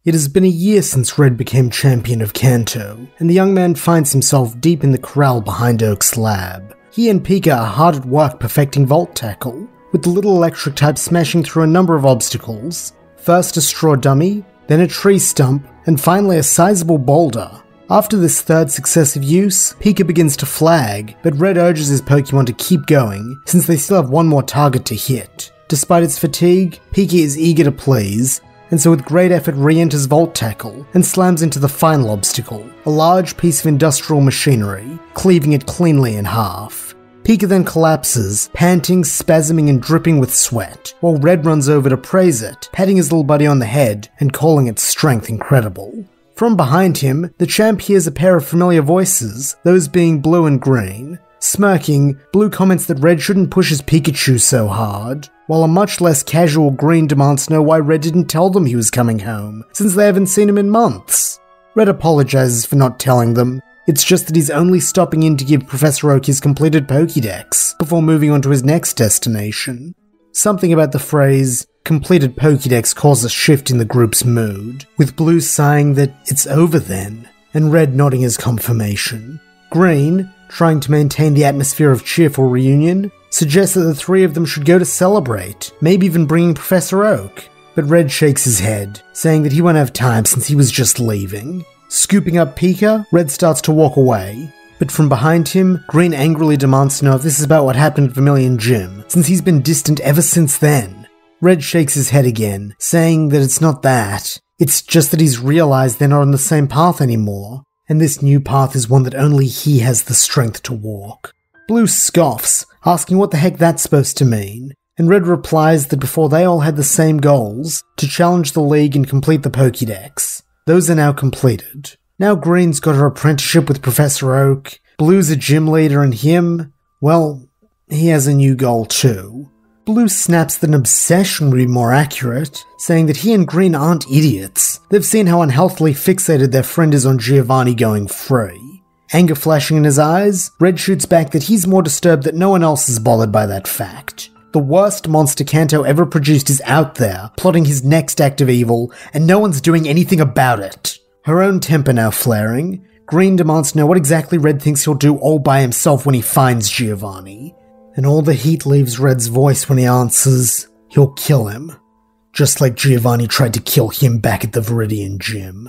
It has been a year since Red became champion of Kanto, and the young man finds himself deep in the corral behind Oak's lab. He and Pika are hard at work perfecting Volt Tackle, with the little electric type smashing through a number of obstacles. First a straw dummy, then a tree stump, and finally a sizable boulder. After this third successive use, Pika begins to flag, but Red urges his Pokemon to keep going, since they still have one more target to hit. Despite its fatigue, Pika is eager to please, and so with great effort re-enters Volt Tackle and slams into the final obstacle, a large piece of industrial machinery, cleaving it cleanly in half. Pika then collapses, panting, spasming and dripping with sweat, while Red runs over to praise it, patting his little buddy on the head and calling its strength incredible. From behind him, the champ hears a pair of familiar voices, those being Blue and Green. Smirking, Blue comments that Red shouldn't push his Pikachu so hard, while a much less casual Green demands to know why Red didn't tell them he was coming home, since they haven't seen him in months. Red apologizes for not telling them. It's just that he's only stopping in to give Professor Oak his completed Pokédex, before moving on to his next destination. Something about the phrase, completed Pokédex causes a shift in the group's mood, with Blue sighing that it's over then, and Red nodding his confirmation. Green, trying to maintain the atmosphere of cheerful reunion, suggests that the three of them should go to celebrate, maybe even bringing Professor Oak. But Red shakes his head, saying that he won't have time since he was just leaving. Scooping up Pika, Red starts to walk away. But from behind him, Green angrily demands to know if this is about what happened at Vermilion Gym, since he's been distant ever since then. Red shakes his head again, saying that it's not that. It's just that he's realized they're not on the same path anymore, and this new path is one that only he has the strength to walk. Blue scoffs, asking what the heck that's supposed to mean, and Red replies that before they all had the same goals, to challenge the league and complete the Pokédex. Those are now completed. Now Green's got her apprenticeship with Professor Oak, Blue's a gym leader, and him, well, he has a new goal too. Blue snaps that an obsession would be more accurate, saying that he and Green aren't idiots. They've seen how unhealthily fixated their friend is on Giovanni going free. Anger flashing in his eyes, Red shoots back that he's more disturbed that no one else is bothered by that fact. The worst monster Kanto ever produced is out there, plotting his next act of evil, and no one's doing anything about it. Her own temper now flaring, Green demands to know what exactly Red thinks he'll do all by himself when he finds Giovanni. And all the heat leaves Red's voice when he answers, he'll kill him. Just like Giovanni tried to kill him back at the Viridian Gym.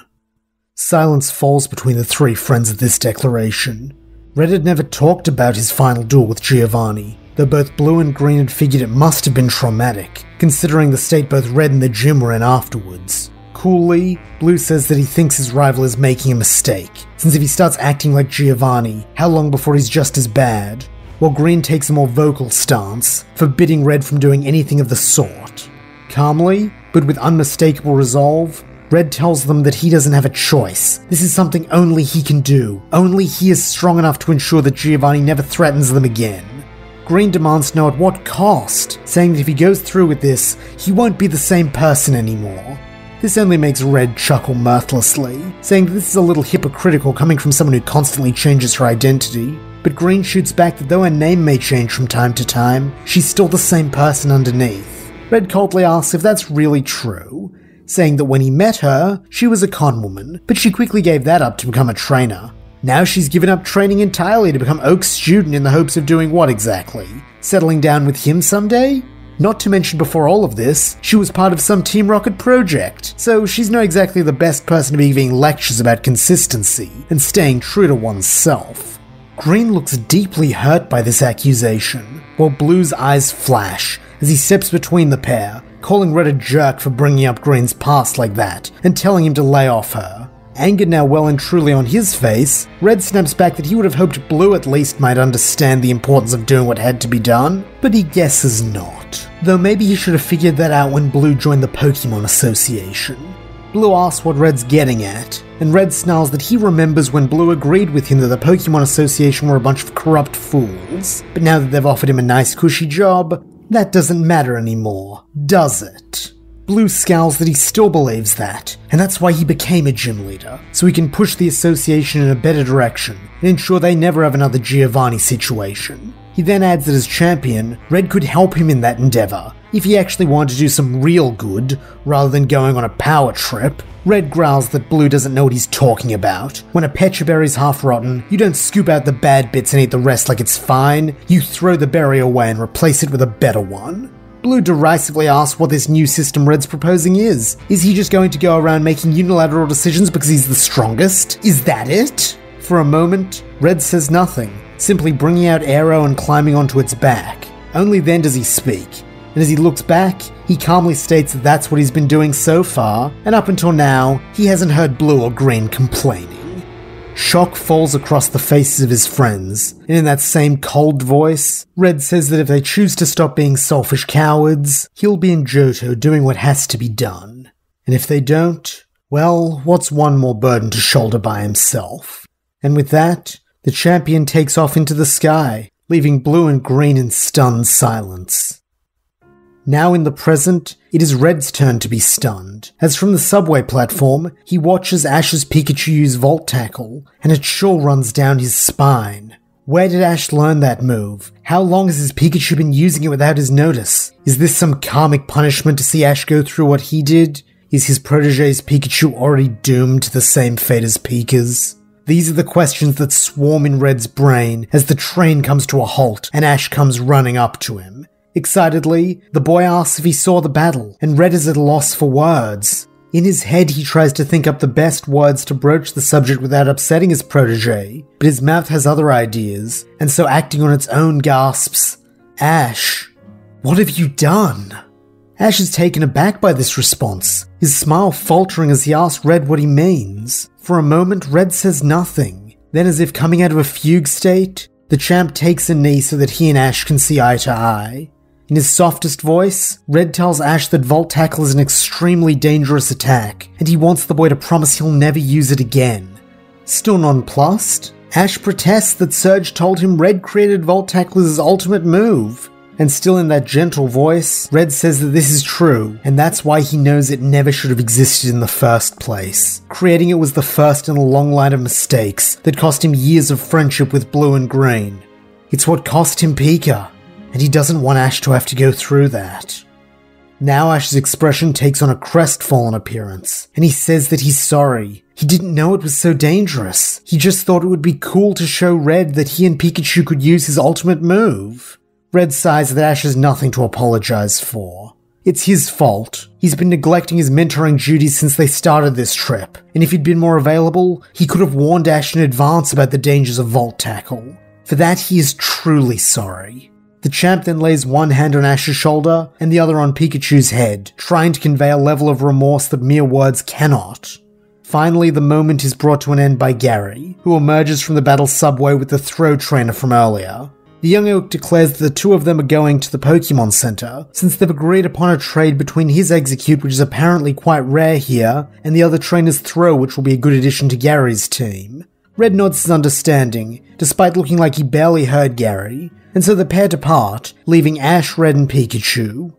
Silence falls between the three friends at this declaration. Red had never talked about his final duel with Giovanni, though both Blue and Green had figured it must have been traumatic, considering the state both Red and the gym were in afterwards. Coolly, Blue says that he thinks his rival is making a mistake, since if he starts acting like Giovanni, how long before he's just as bad? While Green takes a more vocal stance, forbidding Red from doing anything of the sort. Calmly, but with unmistakable resolve, Red tells them that he doesn't have a choice. This is something only he can do. Only he is strong enough to ensure that Giovanni never threatens them again. Green demands to know at what cost, saying that if he goes through with this, he won't be the same person anymore. This only makes Red chuckle mirthlessly, saying that this is a little hypocritical coming from someone who constantly changes her identity. But Green shoots back that though her name may change from time to time, she's still the same person underneath. Red coldly asks if that's really true, saying that when he met her, she was a con woman, but she quickly gave that up to become a trainer. Now she's given up training entirely to become Oak's student in the hopes of doing what exactly? Settling down with him someday? Not to mention before all of this, she was part of some Team Rocket project, so she's not exactly the best person to be giving lectures about consistency and staying true to oneself. Green looks deeply hurt by this accusation, while Blue's eyes flash as he steps between the pair, calling Red a jerk for bringing up Green's past like that, and telling him to lay off her. Anger now well and truly on his face, Red snaps back that he would have hoped Blue at least might understand the importance of doing what had to be done, but he guesses not. Though maybe he should have figured that out when Blue joined the Pokemon Association. Blue asks what Red's getting at, and Red snarls that he remembers when Blue agreed with him that the Pokemon Association were a bunch of corrupt fools, but now that they've offered him a nice cushy job, that doesn't matter anymore, does it? Blue scowls that he still believes that, and that's why he became a gym leader, so he can push the association in a better direction and ensure they never have another Giovanni situation. He then adds that as champion, Red could help him in that endeavor, If he actually wanted to do some real good, rather than going on a power trip. Red growls that Blue doesn't know what he's talking about. When a pecha berry's half rotten, you don't scoop out the bad bits and eat the rest like it's fine. You throw the berry away and replace it with a better one. Blue derisively asks what this new system Red's proposing is. Is he just going to go around making unilateral decisions because he's the strongest? Is that it? For a moment, Red says nothing, simply bringing out Arrow and climbing onto its back. Only then does he speak. And as he looks back, he calmly states that that's what he's been doing so far, and up until now, he hasn't heard Blue or Green complaining. Shock falls across the faces of his friends, and in that same cold voice, Red says that if they choose to stop being selfish cowards, he'll be in Johto doing what has to be done. And if they don't, well, what's one more burden to shoulder by himself? And with that, the champion takes off into the sky, leaving Blue and Green in stunned silence. Now in the present, it is Red's turn to be stunned, as from the subway platform, he watches Ash's Pikachu use Volt Tackle, and it sure runs down his spine. Where did Ash learn that move? How long has his Pikachu been using it without his notice? Is this some karmic punishment to see Ash go through what he did? Is his protege's Pikachu already doomed to the same fate as Pika's? These are the questions that swarm in Red's brain as the train comes to a halt and Ash comes running up to him. Excitedly, the boy asks if he saw the battle, and Red is at a loss for words. In his head, he tries to think up the best words to broach the subject without upsetting his protege, but his mouth has other ideas, and so acting on its own gasps, "Ash, what have you done?" Ash is taken aback by this response, his smile faltering as he asks Red what he means. For a moment, Red says nothing. Then, as if coming out of a fugue state, the champ takes a knee so that he and Ash can see eye to eye. In his softest voice, Red tells Ash that Volt Tackle is an extremely dangerous attack, and he wants the boy to promise he'll never use it again. Still nonplussed, Ash protests that Surge told him Red created Volt Tackle as his ultimate move. And still in that gentle voice, Red says that this is true, and that's why he knows it never should have existed in the first place. Creating it was the first in a long line of mistakes that cost him years of friendship with Blue and Green. It's what cost him Pika, and he doesn't want Ash to have to go through that. Now Ash's expression takes on a crestfallen appearance, and he says that he's sorry. He didn't know it was so dangerous. He just thought it would be cool to show Red that he and Pikachu could use his ultimate move. Red sighs that Ash has nothing to apologize for. It's his fault. He's been neglecting his mentoring duties since they started this trip, and if he'd been more available, he could have warned Ash in advance about the dangers of Volt Tackle. For that, he is truly sorry. The champ then lays one hand on Ash's shoulder and the other on Pikachu's head, trying to convey a level of remorse that mere words cannot. Finally, the moment is brought to an end by Gary, who emerges from the battle subway with the throw trainer from earlier. The young oak declares that the two of them are going to the Pokemon Center, since they've agreed upon a trade between his Execute, which is apparently quite rare here, and the other trainer's Throw, which will be a good addition to Gary's team. Red nods his understanding, despite looking like he barely heard Gary, and so the pair depart, leaving Ash, Red, and Pikachu.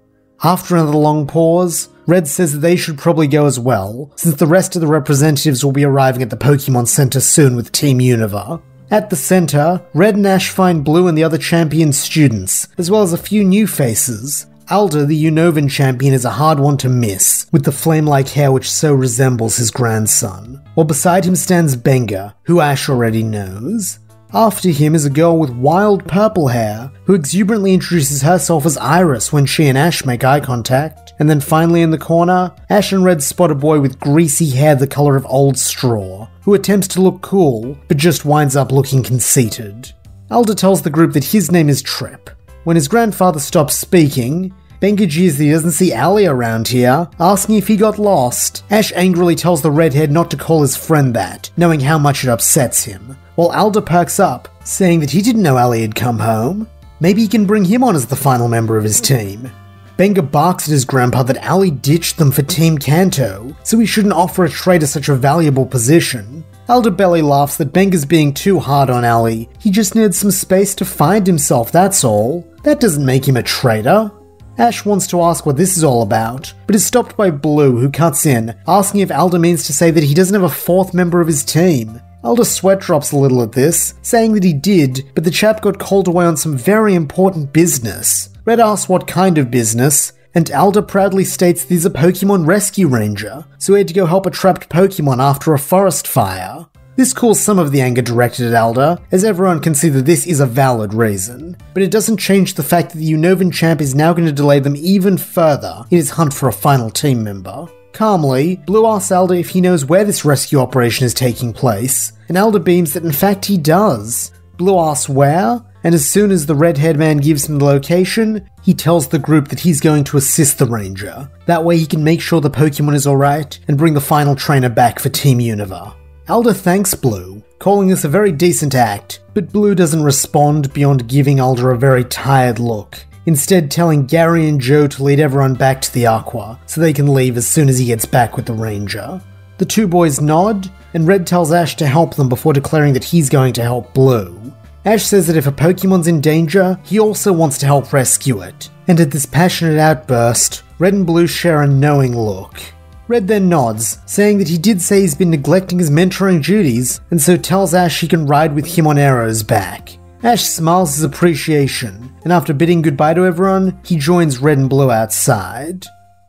After another long pause, Red says that they should probably go as well, since the rest of the representatives will be arriving at the Pokemon Center soon with Team Unova. At the center, Red and Ash find Blue and the other champion students, as well as a few new faces. Alder, the Unovan champion, is a hard one to miss, with the flame-like hair which so resembles his grandson. While beside him stands Benga, who Ash already knows. After him is a girl with wild purple hair, who exuberantly introduces herself as Iris when she and Ash make eye contact. And then finally in the corner, Ash and Red spot a boy with greasy hair the color of old straw, who attempts to look cool, but just winds up looking conceited. Alder tells the group that his name is Trip. When his grandfather stops speaking, Benga jeers that he doesn't see Ali around here, asking if he got lost. Ash angrily tells the redhead not to call his friend that, knowing how much it upsets him, while Alder perks up, saying that he didn't know Ali had come home. Maybe he can bring him on as the final member of his team. Benga barks at his grandpa that Ali ditched them for Team Kanto, so he shouldn't offer a traitor such a valuable position. Alder belly laughs that Benga's being too hard on Ali. He just needs some space to find himself, that's all. That doesn't make him a traitor. Ash wants to ask what this is all about, but is stopped by Blue, who cuts in, asking if Alder means to say that he doesn't have a fourth member of his team. Alder's sweat drops a little at this, saying that he did, but the chap got called away on some very important business. Red asks what kind of business, and Alder proudly states that he's a Pokemon rescue ranger, so he had to go help a trapped Pokemon after a forest fire. This cools some of the anger directed at Alder, as everyone can see that this is a valid reason, but it doesn't change the fact that the Unovan champ is now going to delay them even further in his hunt for a final team member. Calmly, Blue asks Alder if he knows where this rescue operation is taking place, and Alder beams that in fact he does. Blue asks where, and as soon as the red-haired man gives him the location, he tells the group that he's going to assist the ranger. That way he can make sure the Pokemon is alright and bring the final trainer back for Team Unova. Alder thanks Blue, calling this a very decent act, but Blue doesn't respond beyond giving Alder a very tired look, instead telling Gary and Joe to lead everyone back to the Aqua so they can leave as soon as he gets back with the ranger. The two boys nod, and Red tells Ash to help them before declaring that he's going to help Blue. Ash says that if a Pokemon's in danger, he also wants to help rescue it, and at this passionate outburst, Red and Blue share a knowing look. Red then nods, saying that he did say he's been neglecting his mentoring duties, and so tells Ash he can ride with him on Arrow's back. Ash smiles his appreciation, and after bidding goodbye to everyone, he joins Red and Blue outside.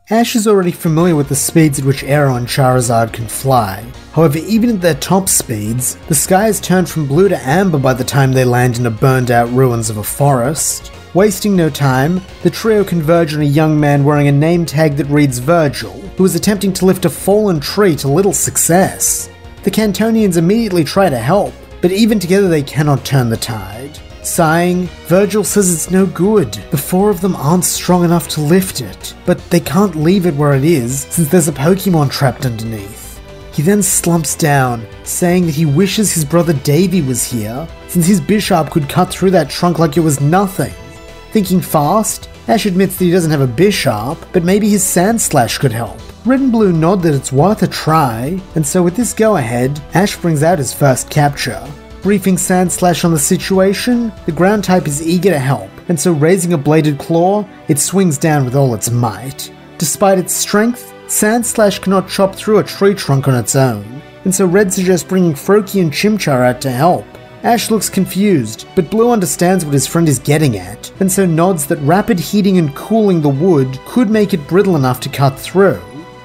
Ash is already familiar with the speeds at which Arrow and Charizard can fly. However, even at their top speeds, the sky has turned from blue to amber by the time they land in the burned out ruins of a forest. Wasting no time, the trio converge on a young man wearing a name tag that reads Virgil, who is attempting to lift a fallen tree to little success. The Cantonians immediately try to help, but even together they cannot turn the tide. Sighing, Virgil says it's no good. The four of them aren't strong enough to lift it, but they can't leave it where it is since there's a Pokemon trapped underneath. He then slumps down, saying that he wishes his brother Davy was here, since his Bisharp could cut through that trunk like it was nothing. Thinking fast, Ash admits that he doesn't have a Bisharp, but maybe his Sandslash could help. Red and Blue nod that it's worth a try, and so with this go-ahead, Ash brings out his first capture. Briefing Sandslash on the situation, the ground type is eager to help, and so raising a bladed claw, it swings down with all its might. Despite its strength, Sandslash cannot chop through a tree trunk on its own, and so Red suggests bringing Froakie and Chimchar out to help. Ash looks confused, but Blue understands what his friend is getting at, and so nods that rapid heating and cooling the wood could make it brittle enough to cut through.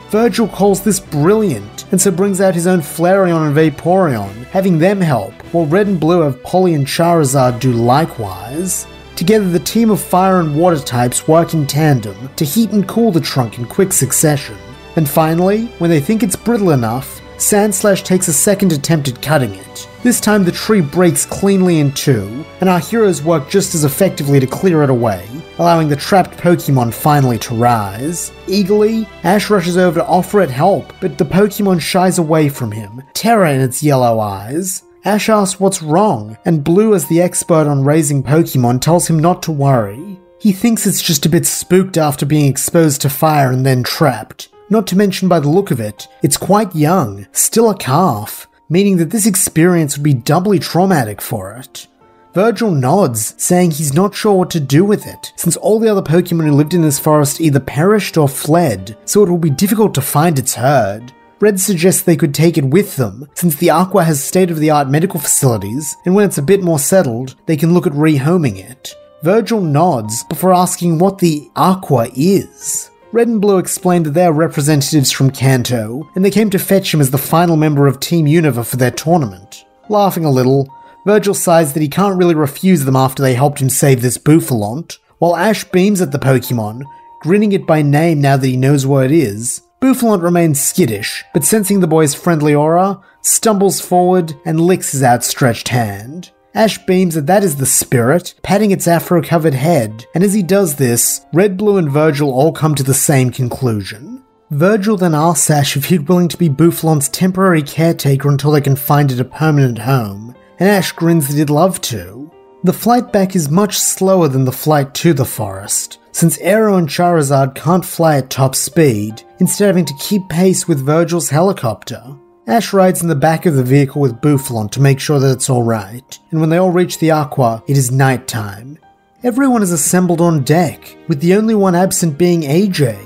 Virgil calls this brilliant, and so brings out his own Flareon and Vaporeon, having them help, while Red and Blue have Polly and Charizard do likewise. Together the team of fire and water types work in tandem to heat and cool the trunk in quick succession. And finally, when they think it's brittle enough, Sandslash takes a second attempt at cutting it. This time the tree breaks cleanly in two, and our heroes work just as effectively to clear it away, allowing the trapped Pokemon finally to rise. Eagerly, Ash rushes over to offer it help, but the Pokemon shies away from him, terror in its yellow eyes. Ash asks what's wrong, and Blue, as the expert on raising Pokemon, tells him not to worry. He thinks it's just a bit spooked after being exposed to fire and then trapped. Not to mention by the look of it, it's quite young, still a calf, meaning that this experience would be doubly traumatic for it. Virgil nods, saying he's not sure what to do with it, since all the other Pokemon who lived in this forest either perished or fled, so it will be difficult to find its herd. Red suggests they could take it with them, since the Aqua has state-of-the-art medical facilities, and when it's a bit more settled, they can look at rehoming it. Virgil nods before asking what the Aqua is. Red and Blue explained that they are representatives from Kanto, and they came to fetch him as the final member of Team Unova for their tournament. Laughing a little, Virgil sighs that he can't really refuse them after they helped him save this Bouffalont, while Ash beams at the Pokemon, grinning it by name now that he knows what it is. Bouffalont remains skittish, but sensing the boy's friendly aura, stumbles forward and licks his outstretched hand. Ash beams that is the spirit, patting its afro-covered head, and as he does this, Red, Blue, and Virgil all come to the same conclusion. Virgil then asks Ash if he'd willing to be Bouffalont's temporary caretaker until they can find it a permanent home, and Ash grins that he'd love to. The flight back is much slower than the flight to the forest, since Arrow and Charizard can't fly at top speed, instead having to keep pace with Virgil's helicopter. Ash rides in the back of the vehicle with Bouffalont to make sure that it's alright, and when they all reach the Aqua, it is nighttime. Everyone is assembled on deck, with the only one absent being AJ.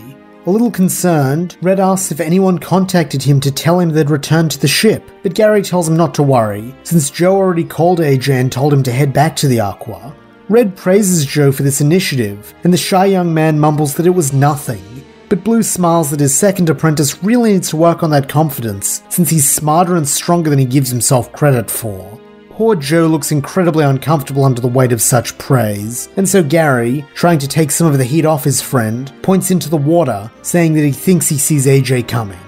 A little concerned, Red asks if anyone contacted him to tell him they'd returned to the ship, but Gary tells him not to worry, since Joe already called AJ and told him to head back to the Aqua. Red praises Joe for this initiative, and the shy young man mumbles that it was nothing. But Blue smiles that his second apprentice really needs to work on that confidence, since he's smarter and stronger than he gives himself credit for. Poor Joe looks incredibly uncomfortable under the weight of such praise, and so Gary, trying to take some of the heat off his friend, points into the water, saying that he thinks he sees AJ coming.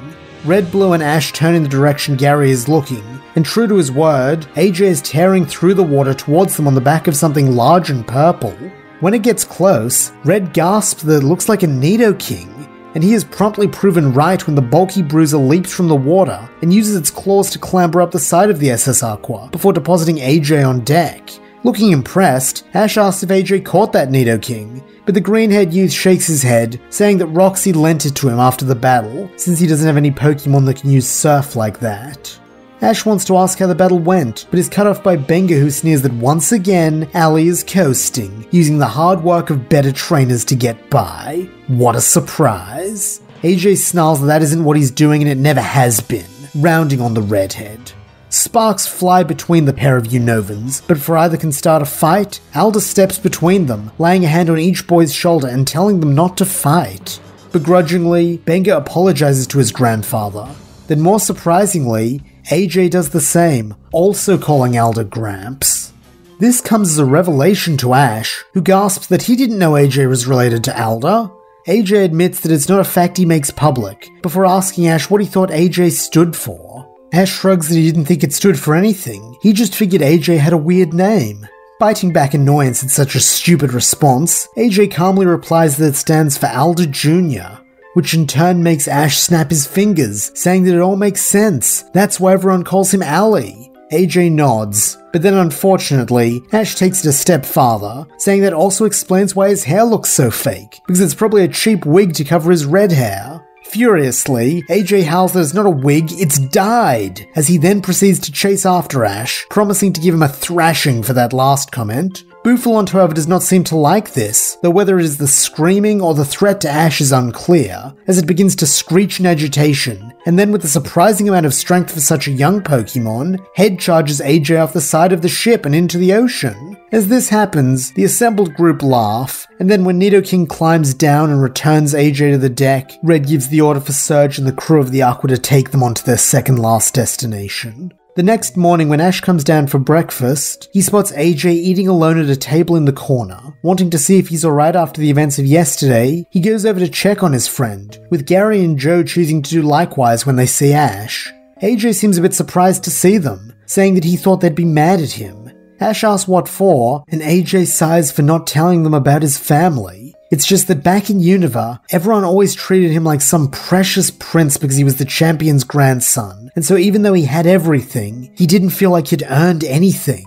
Red, Blue, and Ash turn in the direction Gary is looking, and true to his word, AJ is tearing through the water towards them on the back of something large and purple. When it gets close, Red gasps that it looks like a Nidoking, and he is promptly proven right when the bulky bruiser leaps from the water and uses its claws to clamber up the side of the SS Aqua before depositing AJ on deck. Looking impressed, Ash asks if AJ caught that Nidoking, but the green-haired youth shakes his head, saying that Roxy lent it to him after the battle, since he doesn't have any Pokemon that can use Surf like that. Ash wants to ask how the battle went, but is cut off by Benga, who sneers that once again, Allie is coasting, using the hard work of better trainers to get by. What a surprise. AJ snarls that isn't what he's doing and it never has been, rounding on the redhead. Sparks fly between the pair of Unovans, but before either can start a fight, Alda steps between them, laying a hand on each boy's shoulder and telling them not to fight. Begrudgingly, Benga apologizes to his grandfather. Then more surprisingly, AJ does the same, also calling Alda Gramps. This comes as a revelation to Ash, who gasps that he didn't know AJ was related to Alda. AJ admits that it's not a fact he makes public, before asking Ash what he thought AJ stood for. Ash shrugs that he didn't think it stood for anything, he just figured AJ had a weird name. Biting back annoyance at such a stupid response, AJ calmly replies that it stands for Alda Jr., which in turn makes Ash snap his fingers, saying that it all makes sense. That's why everyone calls him Allie. AJ nods, but then unfortunately, Ash takes it a step farther, saying that also explains why his hair looks so fake, because it's probably a cheap wig to cover his red hair. Furiously, AJ howls that it's not a wig, it's dyed, as he then proceeds to chase after Ash, promising to give him a thrashing for that last comment. Bouffalant, however, does not seem to like this, though whether it is the screaming or the threat to Ash is unclear, as it begins to screech in agitation, and then with a surprising amount of strength for such a young Pokemon, head charges AJ off the side of the ship and into the ocean. As this happens, the assembled group laugh, and then when Nidoking climbs down and returns AJ to the deck, Red gives the order for Surge and the crew of the Aqua to take them onto their second last destination. The next morning when Ash comes down for breakfast, he spots AJ eating alone at a table in the corner. Wanting to see if he's alright after the events of yesterday, he goes over to check on his friend, with Gary and Joe choosing to do likewise when they see Ash. AJ seems a bit surprised to see them, saying that he thought they'd be mad at him. Ash asks what for, and AJ sighs for not telling them about his family. It's just that back in Unova, everyone always treated him like some precious prince because he was the champion's grandson, and so even though he had everything, he didn't feel like he'd earned anything.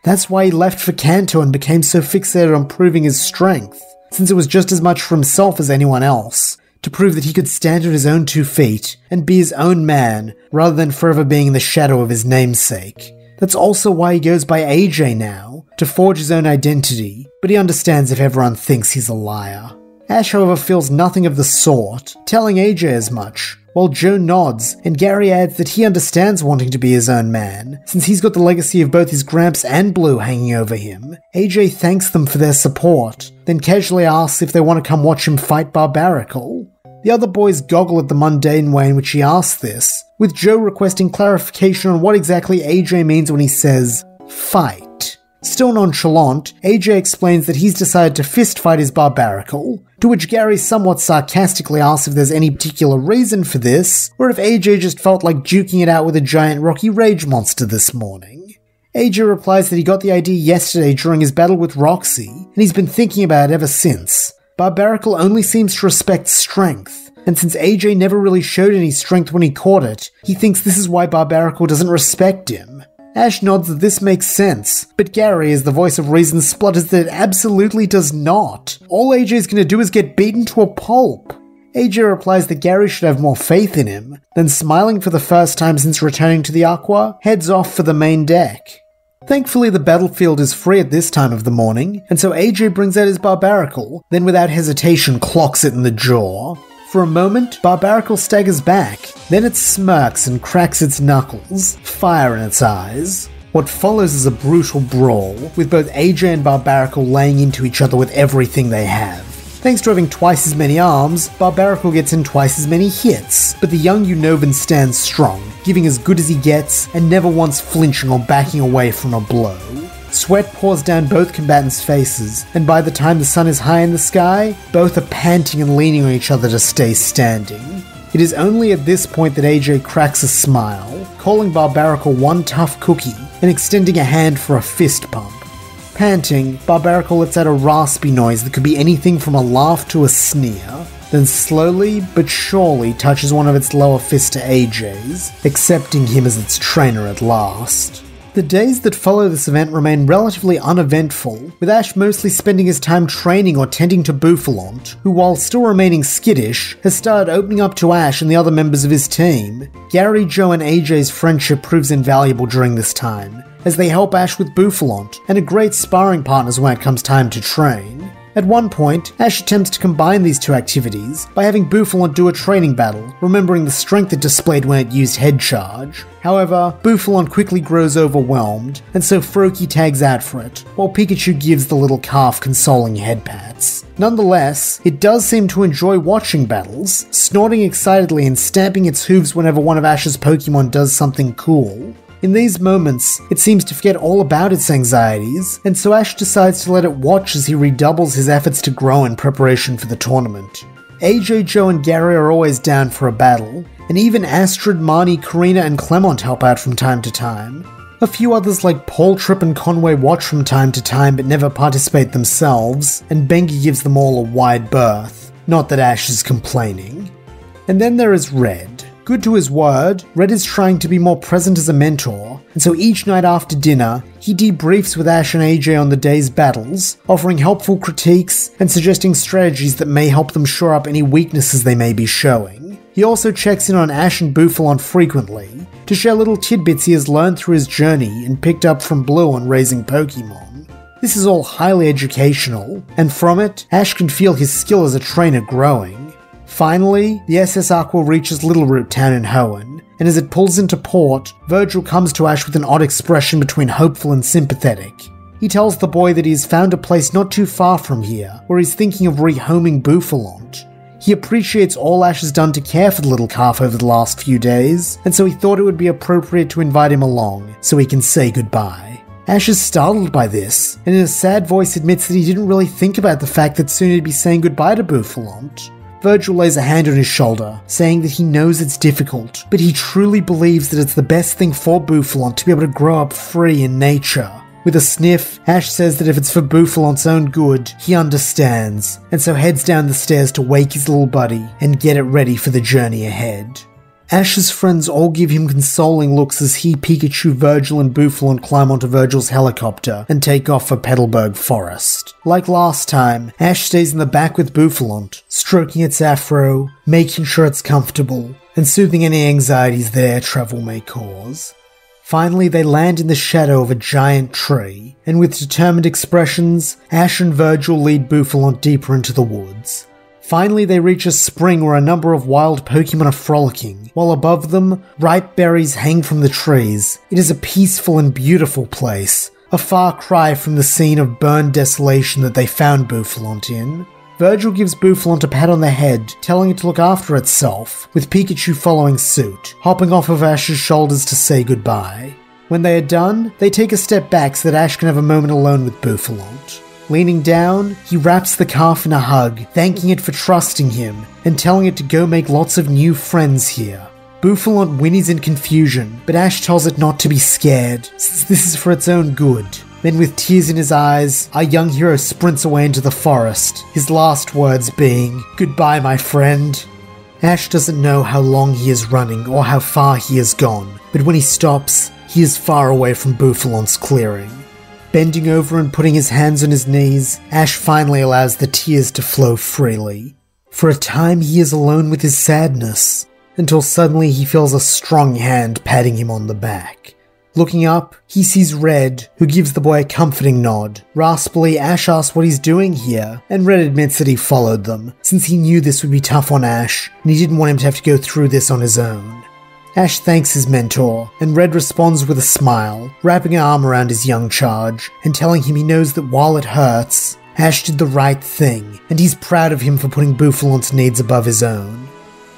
That's why he left for Kanto and became so fixated on proving his strength, since it was just as much for himself as anyone else, to prove that he could stand on his own 2 feet and be his own man, rather than forever being in the shadow of his namesake. That's also why he goes by AJ now, to forge his own identity, but he understands if everyone thinks he's a liar. Ash, however, feels nothing of the sort, telling AJ as much, while Joe nods, and Gary adds that he understands wanting to be his own man, since he's got the legacy of both his Gramps and Blue hanging over him. AJ thanks them for their support, then casually asks if they want to come watch him fight Barbaracle. The other boys goggle at the mundane way in which he asks this, with Joe requesting clarification on what exactly AJ means when he says, fight. Still nonchalant, AJ explains that he's decided to fist fight his Barbaracle, to which Gary somewhat sarcastically asks if there's any particular reason for this, or if AJ just felt like duking it out with a giant Rocky Rage monster this morning. AJ replies that he got the idea yesterday during his battle with Roxy, and he's been thinking about it ever since. Barbaracle only seems to respect strength, and since AJ never really showed any strength when he caught it, he thinks this is why Barbaracle doesn't respect him. Ash nods that this makes sense, but Gary, as the voice of reason, splutters that it absolutely does not. All AJ's gonna do is get beaten to a pulp. AJ replies that Gary should have more faith in him, then smiling for the first time since returning to the Aqua, heads off for the main deck. Thankfully, the battlefield is free at this time of the morning, and so AJ brings out his Barbaracle, then without hesitation clocks it in the jaw. For a moment, Barbaracle staggers back, then it smirks and cracks its knuckles, fire in its eyes. What follows is a brutal brawl, with both AJ and Barbarical laying into each other with everything they have. Thanks to having twice as many arms, Barbarical gets in twice as many hits, but the young Unovan stands strong, giving as good as he gets and never once flinching or backing away from a blow. Sweat pours down both combatants' faces, and by the time the sun is high in the sky, both are panting and leaning on each other to stay standing. It is only at this point that AJ cracks a smile, calling Barbarical one tough cookie and extending a hand for a fist pump. Panting, Barbarical lets out a raspy noise that could be anything from a laugh to a sneer, then slowly but surely touches one of its lower fists to AJ's, accepting him as its trainer at last. The days that follow this event remain relatively uneventful, with Ash mostly spending his time training or tending to Bouffalante, who while still remaining skittish, has started opening up to Ash and the other members of his team. Gary, Joe and AJ's friendship proves invaluable during this time, as they help Ash with Bouffalante, and are great sparring partners when it comes time to train. At one point, Ash attempts to combine these two activities by having Bouffalante do a training battle, remembering the strength it displayed when it used head charge. However, Bouffalante quickly grows overwhelmed, and so Froakie tags out for it, while Pikachu gives the little calf consoling head pats. Nonetheless, it does seem to enjoy watching battles, snorting excitedly and stamping its hooves whenever one of Ash's Pokemon does something cool. In these moments, it seems to forget all about its anxieties, and so Ash decides to let it watch as he redoubles his efforts to grow in preparation for the tournament. AJ, Joe and Gary are always down for a battle, and even Astrid, Marnie, Karina and Clement help out from time to time. A few others like Paul, Tripp and Conway watch from time to time but never participate themselves, and Bengi gives them all a wide berth. Not that Ash is complaining. And then there is Red. Good to his word, Red is trying to be more present as a mentor, and so each night after dinner, he debriefs with Ash and AJ on the day's battles, offering helpful critiques and suggesting strategies that may help them shore up any weaknesses they may be showing. He also checks in on Ash and Bouffalante frequently, to share little tidbits he has learned through his journey and picked up from Blue on raising Pokemon. This is all highly educational, and from it, Ash can feel his skill as a trainer growing. Finally, the SS Aqua reaches Littleroot Town in Hoenn, and as it pulls into port, Virgil comes to Ash with an odd expression between hopeful and sympathetic. He tells the boy that he has found a place not too far from here, where he's thinking of rehoming Bouffalante. He appreciates all Ash has done to care for the little calf over the last few days, and so he thought it would be appropriate to invite him along, so he can say goodbye. Ash is startled by this, and in a sad voice admits that he didn't really think about the fact that soon he'd be saying goodbye to Bouffalante. Virgil lays a hand on his shoulder, saying that he knows it's difficult, but he truly believes that it's the best thing for Bouffalante to be able to grow up free in nature. With a sniff, Ash says that if it's for Bouffalante's own good, he understands, and so heads down the stairs to wake his little buddy and get it ready for the journey ahead. Ash's friends all give him consoling looks as he, Pikachu, Virgil and Bouffalante climb onto Virgil's helicopter and take off for Petalburg Forest. Like last time, Ash stays in the back with Bouffalante, stroking its afro, making sure it's comfortable, and soothing any anxieties that air travel may cause. Finally, they land in the shadow of a giant tree, and with determined expressions, Ash and Virgil lead Bouffalante deeper into the woods. Finally, they reach a spring where a number of wild Pokemon are frolicking, while above them, ripe berries hang from the trees. It is a peaceful and beautiful place, a far cry from the scene of burned desolation that they found Bouffalante in. Virgil gives Bouffalante a pat on the head, telling it to look after itself, with Pikachu following suit, hopping off of Ash's shoulders to say goodbye. When they are done, they take a step back so that Ash can have a moment alone with Bouffalante. Leaning down, he wraps the calf in a hug, thanking it for trusting him, and telling it to go make lots of new friends here. Bouffalante whinnies in confusion, but Ash tells it not to be scared, since this is for its own good. Then with tears in his eyes, our young hero sprints away into the forest, his last words being, "Goodbye, my friend." Ash doesn't know how long he is running or how far he has gone, but when he stops, he is far away from Bouffalante's clearing. Bending over and putting his hands on his knees, Ash finally allows the tears to flow freely. For a time he is alone with his sadness, until suddenly he feels a strong hand patting him on the back. Looking up, he sees Red, who gives the boy a comforting nod. Raspily, Ash asks what he's doing here, and Red admits that he followed them, since he knew this would be tough on Ash, and he didn't want him to have to go through this on his own. Ash thanks his mentor, and Red responds with a smile, wrapping an arm around his young charge, and telling him he knows that while it hurts, Ash did the right thing, and he's proud of him for putting Bouffalant's needs above his own.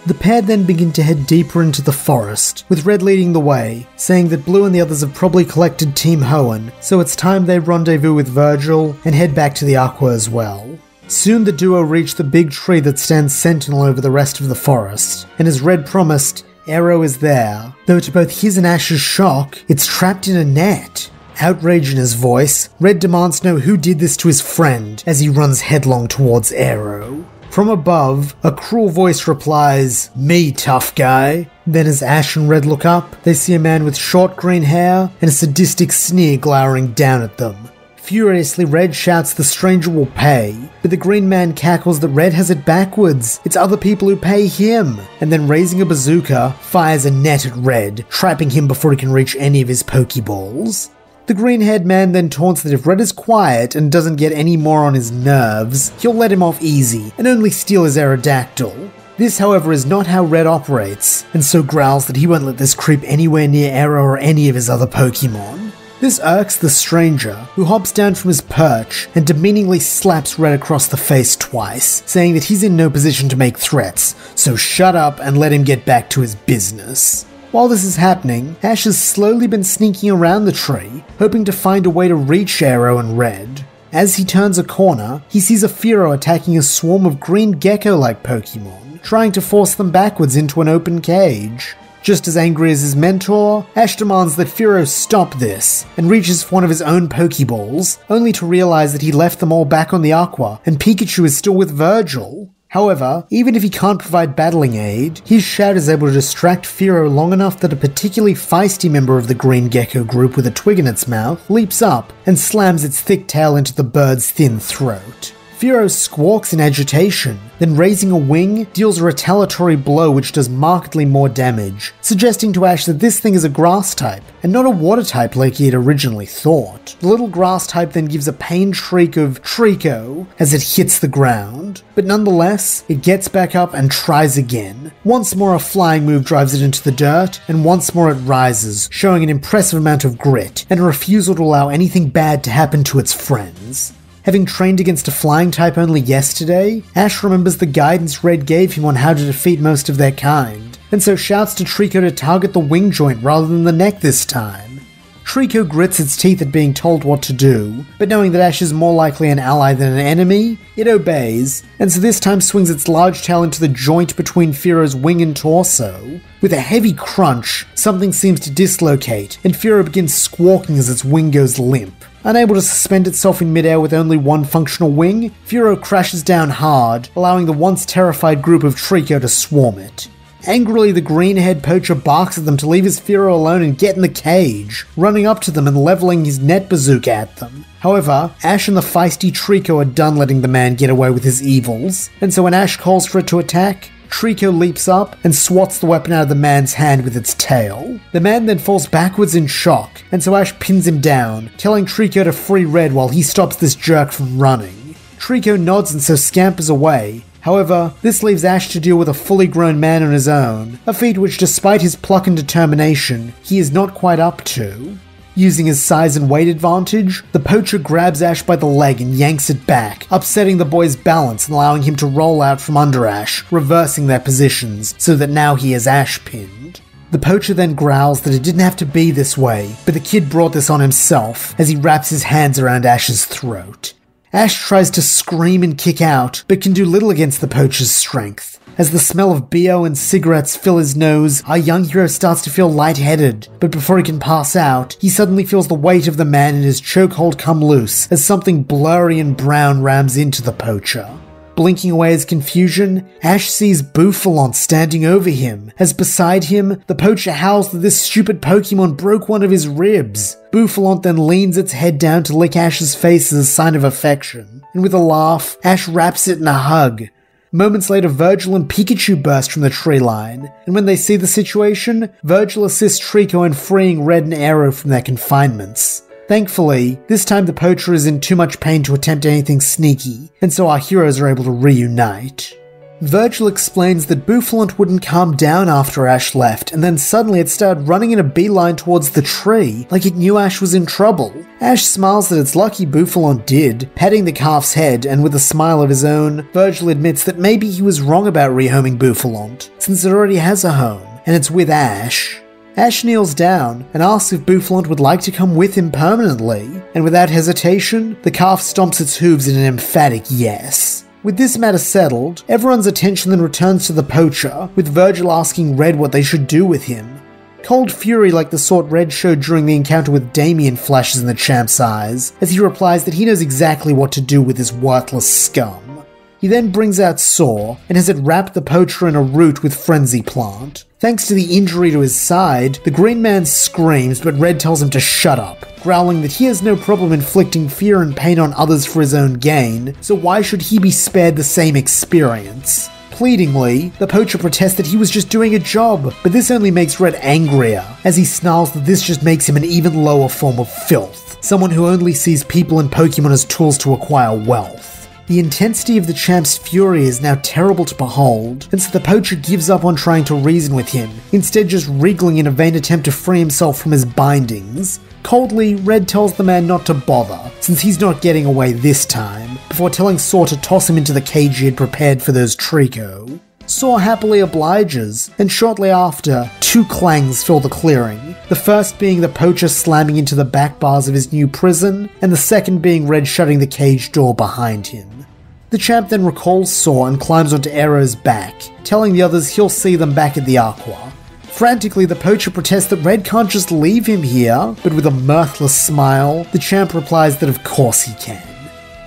The pair then begin to head deeper into the forest, with Red leading the way, saying that Blue and the others have probably collected Team Hoenn, so it's time they rendezvous with Virgil and head back to the Aqua as well. Soon the duo reach the big tree that stands sentinel over the rest of the forest, and as Red promised, Arrow is there, though to both his and Ash's shock, it's trapped in a net. Outrage in his voice, Red demands to know who did this to his friend as he runs headlong towards Arrow. From above, a cruel voice replies, "Me, tough guy." Then as Ash and Red look up, they see a man with short green hair and a sadistic sneer glowering down at them. Furiously, Red shouts the stranger will pay, but the green man cackles that Red has it backwards. It's other people who pay him, and then raising a bazooka, fires a net at Red, trapping him before he can reach any of his Pokeballs. The green-haired man then taunts that if Red is quiet and doesn't get any more on his nerves, he'll let him off easy and only steal his Aerodactyl. This, however, is not how Red operates, and so growls that he won't let this creep anywhere near Arrow or any of his other Pokemon. This irks the stranger, who hops down from his perch and demeaningly slaps Red across the face twice, saying that he's in no position to make threats, so shut up and let him get back to his business. While this is happening, Ash has slowly been sneaking around the tree, hoping to find a way to reach Arrow and Red. As he turns a corner, he sees a Fearow attacking a swarm of green gecko-like Pokemon, trying to force them backwards into an open cage. Just as angry as his mentor, Ash demands that Fearow stop this, and reaches for one of his own Pokeballs, only to realize that he left them all back on the Aqua, and Pikachu is still with Virgil. However, even if he can't provide battling aid, his shout is able to distract Fearow long enough that a particularly feisty member of the green gecko group with a twig in its mouth leaps up and slams its thick tail into the bird's thin throat. Fearow squawks in agitation, then raising a wing, deals a retaliatory blow which does markedly more damage, suggesting to Ash that this thing is a grass type, and not a water type like he had originally thought. The little grass type then gives a pained shriek of Trico as it hits the ground, but nonetheless, it gets back up and tries again. Once more a flying move drives it into the dirt, and once more it rises, showing an impressive amount of grit, and a refusal to allow anything bad to happen to its friends. Having trained against a flying type only yesterday, Ash remembers the guidance Red gave him on how to defeat most of their kind, and so shouts to Trico to target the wing joint rather than the neck this time. Trico grits its teeth at being told what to do, but knowing that Ash is more likely an ally than an enemy, it obeys, and so this time swings its large tail into the joint between Fearow's wing and torso. With a heavy crunch, something seems to dislocate, and Fearow begins squawking as its wing goes limp. Unable to suspend itself in midair with only one functional wing, Fearow crashes down hard, allowing the once terrified group of Trico to swarm it. Angrily, the green-haired poacher barks at them to leave his Fearow alone and get in the cage, running up to them and leveling his net bazooka at them. However, Ash and the feisty Trico are done letting the man get away with his evils, and so when Ash calls for it to attack, Trico leaps up and swats the weapon out of the man's hand with its tail. The man then falls backwards in shock, and so Ash pins him down, telling Trico to free Red while he stops this jerk from running. Trico nods and so scampers away. However, this leaves Ash to deal with a fully grown man on his own, a feat which despite his pluck and determination, he is not quite up to. Using his size and weight advantage, the poacher grabs Ash by the leg and yanks it back, upsetting the boy's balance and allowing him to roll out from under Ash, reversing their positions, so that now he is Ash pinned. The poacher then growls that it didn't have to be this way, but the kid brought this on himself as he wraps his hands around Ash's throat. Ash tries to scream and kick out, but can do little against the poacher's strength. As the smell of BO and cigarettes fill his nose, our young hero starts to feel lightheaded, but before he can pass out, he suddenly feels the weight of the man in his chokehold come loose as something blurry and brown rams into the poacher. Blinking away his confusion, Ash sees Bouffalant standing over him, as beside him, the poacher howls that this stupid Pokemon broke one of his ribs. Bouffalant then leans its head down to lick Ash's face as a sign of affection, and with a laugh, Ash wraps it in a hug. Moments later, Virgil and Pikachu burst from the tree line, and when they see the situation, Virgil assists Trico in freeing Red and Arrow from their confinements. Thankfully, this time the poacher is in too much pain to attempt anything sneaky, and so our heroes are able to reunite. Virgil explains that Boufflant wouldn't calm down after Ash left, and then suddenly it started running in a beeline towards the tree, like it knew Ash was in trouble. Ash smiles that it's lucky Boufflant did, patting the calf's head, and with a smile of his own, Virgil admits that maybe he was wrong about rehoming Boufflant, since it already has a home, and it's with Ash. Ash kneels down and asks if Boufflant would like to come with him permanently, and without hesitation, the calf stomps its hooves in an emphatic yes. With this matter settled, everyone's attention then returns to the poacher, with Virgil asking Red what they should do with him. Cold fury like the sort Red showed during the encounter with Damien flashes in the champ's eyes, as he replies that he knows exactly what to do with this worthless scum. He then brings out Saw, and has it wrap the poacher in a root with Frenzy Plant. Thanks to the injury to his side, the Green Man screams, but Red tells him to shut up, growling that he has no problem inflicting fear and pain on others for his own gain, so why should he be spared the same experience? Pleadingly, the poacher protests that he was just doing a job, but this only makes Red angrier, as he snarls that this just makes him an even lower form of filth, someone who only sees people and Pokemon as tools to acquire wealth. The intensity of the champ's fury is now terrible to behold, and so the poacher gives up on trying to reason with him, instead just wriggling in a vain attempt to free himself from his bindings. Coldly, Red tells the man not to bother, since he's not getting away this time, before telling Saw to toss him into the cage he had prepared for those Trico. Saw happily obliges, and shortly after, two clangs fill the clearing, the first being the poacher slamming into the back bars of his new prison, and the second being Red shutting the cage door behind him. The champ then recalls Saw and climbs onto Arrow's back, telling the others he'll see them back at the Aqua. Frantically, the poacher protests that Red can't just leave him here, but with a mirthless smile, the champ replies that of course he can.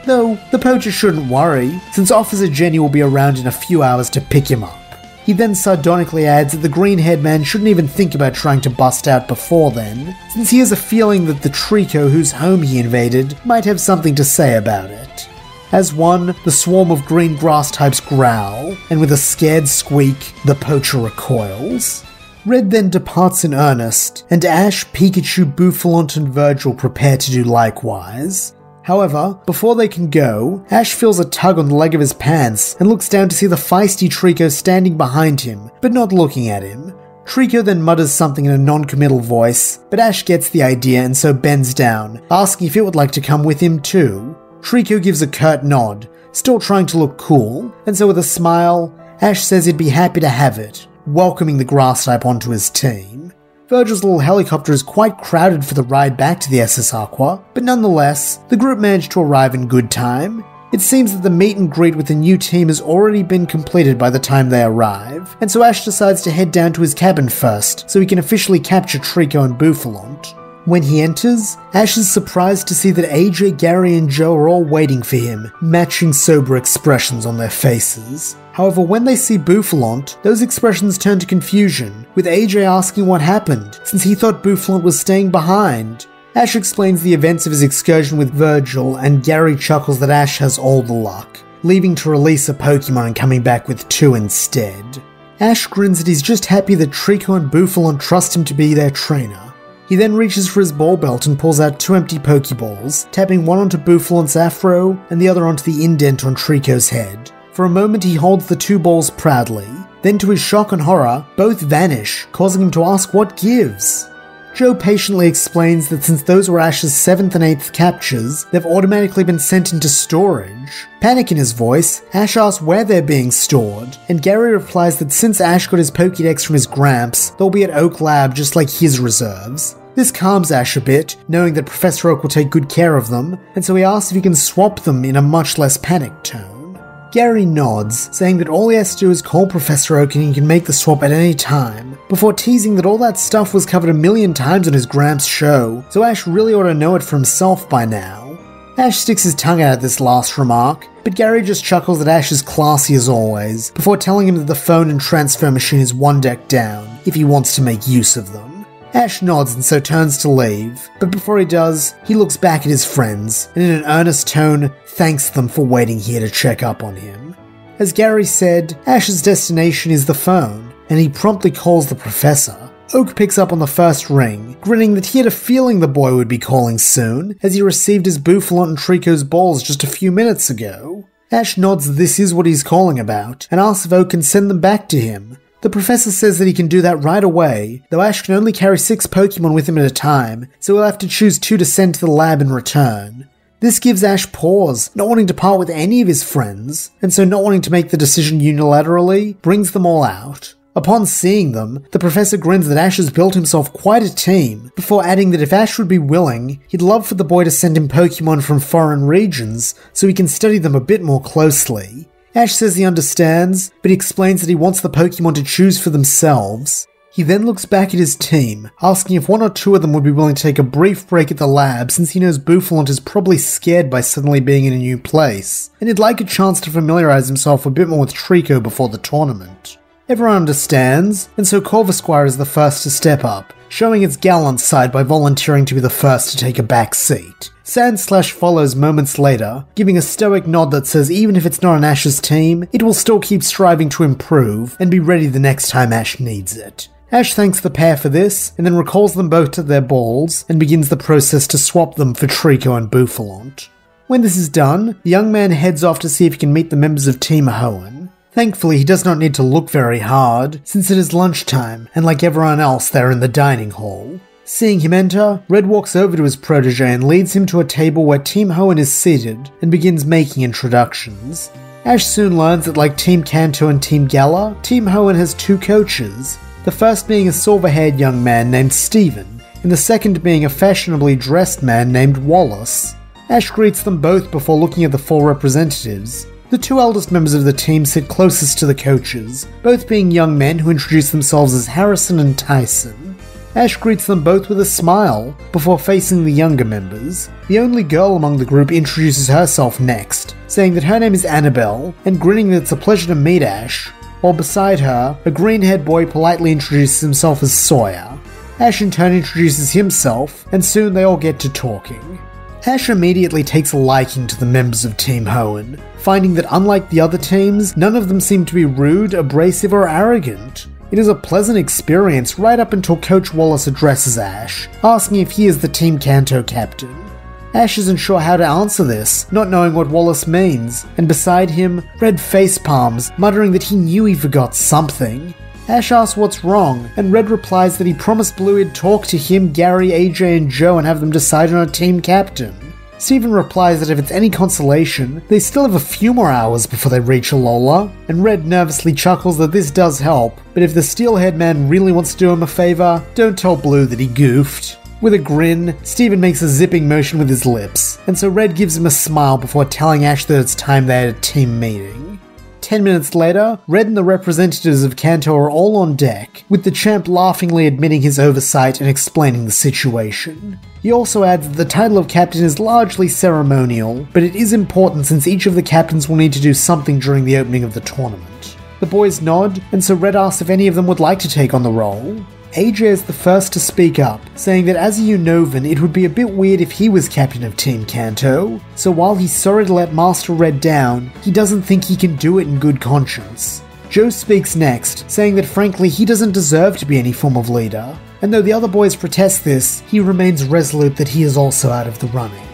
Though, the poacher shouldn't worry, since Officer Jenny will be around in a few hours to pick him up. He then sardonically adds that the green-haired man shouldn't even think about trying to bust out before then, since he has a feeling that the Trico whose home he invaded might have something to say about it. As one, the swarm of green grass types growl, and with a scared squeak, the poacher recoils. Red then departs in earnest, and Ash, Pikachu, Boufflant, and Virgil prepare to do likewise. However, before they can go, Ash feels a tug on the leg of his pants and looks down to see the feisty Trico standing behind him, but not looking at him. Trico then mutters something in a non-committal voice, but Ash gets the idea and so bends down, asking if it would like to come with him too. Trico gives a curt nod, still trying to look cool, and so with a smile, Ash says he'd be happy to have it, welcoming the grass type onto his team. Virgil's little helicopter is quite crowded for the ride back to the SS Aqua, but nonetheless, the group managed to arrive in good time. It seems that the meet and greet with the new team has already been completed by the time they arrive, and so Ash decides to head down to his cabin first, so he can officially capture Trico and Boufflant. When he enters, Ash is surprised to see that AJ, Gary, and Joe are all waiting for him, matching sober expressions on their faces. However, when they see Boufflant, those expressions turn to confusion, with AJ asking what happened, since he thought Boufflant was staying behind. Ash explains the events of his excursion with Virgil, and Gary chuckles that Ash has all the luck, leaving to release a Pokemon and coming back with two instead. Ash grins that he's just happy that Trico and Boufflant trust him to be their trainer. He then reaches for his ball belt and pulls out two empty Pokeballs, tapping one onto Boufflant's afro and the other onto the indent on Trico's head. For a moment he holds the two balls proudly, then to his shock and horror, both vanish, causing him to ask what gives. Joe patiently explains that since those were Ash's 7th and 8th captures, they've automatically been sent into storage. Panic in his voice, Ash asks where they're being stored, and Gary replies that since Ash got his Pokédex from his Gramps, they'll be at Oak Lab just like his reserves. This calms Ash a bit, knowing that Professor Oak will take good care of them, and so he asks if he can swap them in a much less panicked tone. Gary nods, saying that all he has to do is call Professor Oak and he can make the swap at any time, before teasing that all that stuff was covered a million times on his Gramps show, so Ash really ought to know it for himself by now. Ash sticks his tongue out at this last remark, but Gary just chuckles that Ash is classy as always, before telling him that the phone and transfer machine is one deck down, if he wants to make use of them. Ash nods and so turns to leave, but before he does, he looks back at his friends, and in an earnest tone, thanks them for waiting here to check up on him. As Gary said, Ash's destination is the phone, and he promptly calls the professor. Oak picks up on the first ring, grinning that he had a feeling the boy would be calling soon, as he received his Boufflant and Trico's balls just a few minutes ago. Ash nods that this is what he's calling about, and asks if Oak can send them back to him. The professor says that he can do that right away, though Ash can only carry 6 Pokemon with him at a time, so he'll have to choose 2 to send to the lab in return. This gives Ash pause, not wanting to part with any of his friends, and so not wanting to make the decision unilaterally, brings them all out. Upon seeing them, the professor grins that Ash has built himself quite a team, before adding that if Ash would be willing, he'd love for the boy to send him Pokemon from foreign regions so he can study them a bit more closely. Ash says he understands, but he explains that he wants the Pokemon to choose for themselves. He then looks back at his team, asking if 1 or 2 of them would be willing to take a brief break at the lab since he knows Bouffalont is probably scared by suddenly being in a new place, and he'd like a chance to familiarize himself a bit more with Trico before the tournament. Everyone understands, and so Corvisquire is the first to step up, showing its gallant side by volunteering to be the first to take a back seat. Sandslash follows moments later, giving a stoic nod that says even if it's not on Ash's team, it will still keep striving to improve and be ready the next time Ash needs it. Ash thanks the pair for this, and then recalls them both to their balls, and begins the process to swap them for Trico and Bouffalont. When this is done, the young man heads off to see if he can meet the members of Team Hoenn. Thankfully, he does not need to look very hard, since it is lunchtime, and like everyone else, they're in the dining hall. Seeing him enter, Red walks over to his protege and leads him to a table where Team Hoenn is seated, and begins making introductions. Ash soon learns that like Team Kanto and Team Galar, Team Hoenn has 2 coaches, the first being a silver-haired young man named Steven, and the second being a fashionably dressed man named Wallace. Ash greets them both before looking at the 4 representatives. The 2 eldest members of the team sit closest to the coaches, both being young men who introduce themselves as Harrison and Tyson. Ash greets them both with a smile, before facing the younger members. The only girl among the group introduces herself next, saying that her name is Annabelle, and grinning that it's a pleasure to meet Ash, while beside her, a green-haired boy politely introduces himself as Sawyer. Ash in turn introduces himself, and soon they all get to talking. Ash immediately takes a liking to the members of Team Hoenn, finding that unlike the other teams, none of them seem to be rude, abrasive, or arrogant. It is a pleasant experience right up until Coach Wallace addresses Ash, asking if he is the Team Kanto captain. Ash isn't sure how to answer this, not knowing what Wallace means, and beside him, Red facepalms, muttering that he knew he forgot something. Ash asks what's wrong, and Red replies that he promised Blue he'd talk to him, Gary, AJ, and Joe and have them decide on a team captain. Steven replies that if it's any consolation, they still have a few more hours before they reach Alola, and Red nervously chuckles that this does help, but if the steel-haired man really wants to do him a favor, don't tell Blue that he goofed. With a grin, Steven makes a zipping motion with his lips, and so Red gives him a smile before telling Ash that it's time they had a team meeting. 10 minutes later, Red and the representatives of Kanto are all on deck, with the champ laughingly admitting his oversight and explaining the situation. He also adds that the title of captain is largely ceremonial, but it is important since each of the captains will need to do something during the opening of the tournament. The boys nod, and so Red asks if any of them would like to take on the role. AJ is the first to speak up, saying that as a Unovan, it would be a bit weird if he was captain of Team Kanto, so while he's sorry to let Master Red down, he doesn't think he can do it in good conscience. Joe speaks next, saying that frankly he doesn't deserve to be any form of leader, and though the other boys protest this, he remains resolute that he is also out of the running.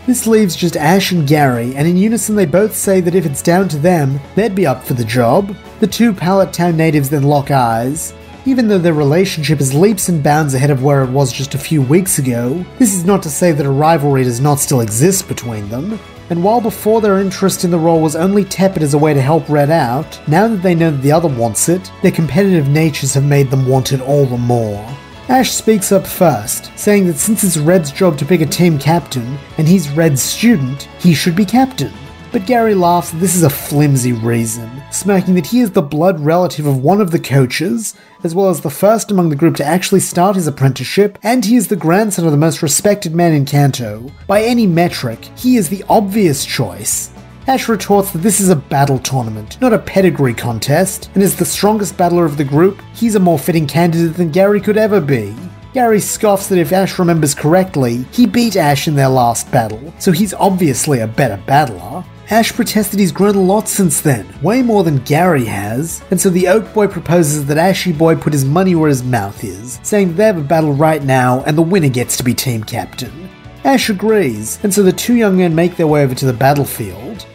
This leaves just Ash and Gary, and in unison they both say that if it's down to them, they'd be up for the job. The 2 Pallet Town natives then lock eyes. Even though their relationship is leaps and bounds ahead of where it was just a few weeks ago, this is not to say that a rivalry does not still exist between them. And while before their interest in the role was only tepid as a way to help Red out, now that they know that the other wants it, their competitive natures have made them want it all the more. Ash speaks up first, saying that since it's Red's job to pick a team captain, and he's Red's student, he should be captain. But Gary laughs that this is a flimsy reason, smirking that he is the blood relative of one of the coaches, as well as the first among the group to actually start his apprenticeship, and he is the grandson of the most respected man in Kanto. By any metric, he is the obvious choice. Ash retorts that this is a battle tournament, not a pedigree contest, and as the strongest battler of the group, he's a more fitting candidate than Gary could ever be. Gary scoffs that if Ash remembers correctly, he beat Ash in their last battle, so he's obviously a better battler. Ash protests that he's grown a lot since then, way more than Gary has, and so the Oak Boy proposes that Ashy Boy put his money where his mouth is, saying that they have a battle right now and the winner gets to be team captain. Ash agrees, and so the 2 young men make their way over to the battlefield.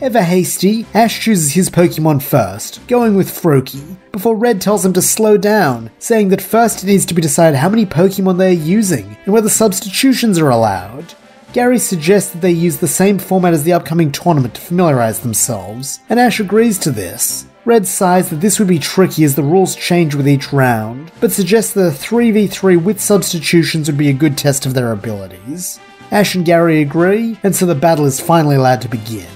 Ever hasty, Ash chooses his Pokemon first, going with Froakie, before Red tells him to slow down, saying that first it needs to be decided how many Pokemon they are using, and whether substitutions are allowed. Gary suggests that they use the same format as the upcoming tournament to familiarize themselves, and Ash agrees to this. Red sighs that this would be tricky as the rules change with each round, but suggests that a 3v3 with substitutions would be a good test of their abilities. Ash and Gary agree, and so the battle is finally allowed to begin.